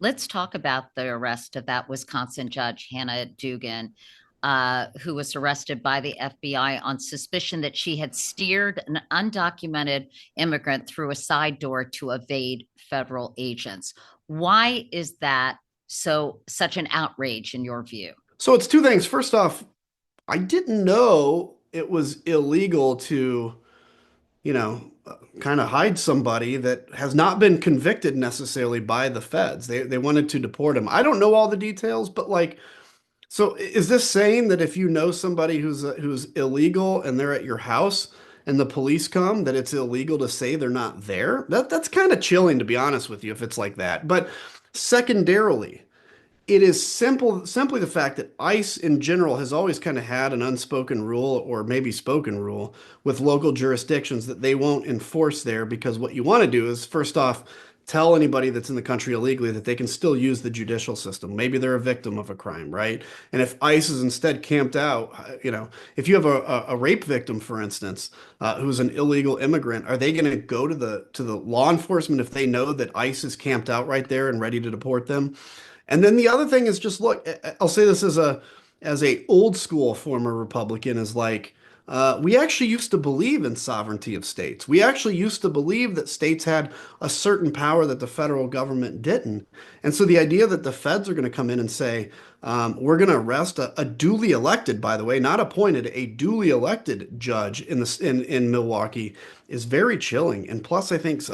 Let's talk about the arrest of that Wisconsin judge, Hannah Dugan, who was arrested by the FBI on suspicion that she had steered an undocumented immigrant through a side door to evade federal agents. Why is that such an outrage in your view? So it's two things. First off, I didn't know it was illegal to, kind of hide somebody that has not been convicted necessarily by the feds. They wanted to deport him. I don't know all the details, but like, so is this saying that if you know somebody who's illegal and they're at your house and the police come, that it's illegal to say they're not there? That's kind of chilling, to be honest with you, if it's like that. But secondarily, it is simply the fact that ICE in general has always kind of had an unspoken rule or maybe spoken rule with local jurisdictions that they won't enforce there because what you want to do is first off tell anybody that's in the country illegally that they can still use the judicial system. Maybe they're a victim of a crime, right? And if ICE is instead camped out, if you have a rape victim, for instance, who's an illegal immigrant, are they going to go to the law enforcement if they know that ICE is camped out right there and ready to deport them? And then the other thing is just look, I'll say this as a old school former Republican is like we actually used to believe in sovereignty of states. We actually used to believe that states had a certain power that the federal government didn't. And so the idea that the feds are going to come in and say, we're going to arrest a duly elected, by the way, not appointed, a duly elected judge in Milwaukee is very chilling. And plus, I think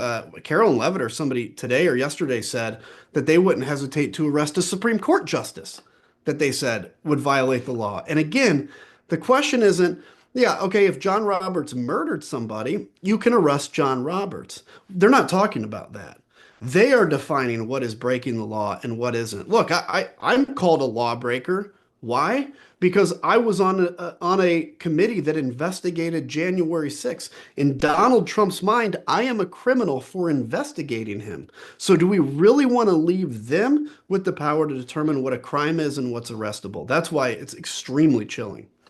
Carolyn Levitt or somebody today or yesterday said that they wouldn't hesitate to arrest a Supreme Court justice that they said would violate the law. And again, the question isn't, yeah, okay, if John Roberts murdered somebody, you can arrest John Roberts. They're not talking about that. They are defining what is breaking the law and what isn't. Look, I'm called a lawbreaker. Why? Because I was on a committee that investigated January 6th. In Donald Trump's mind, I am a criminal for investigating him. So do we really want to leave them with the power to determine what a crime is and what's arrestable? That's why it's extremely chilling.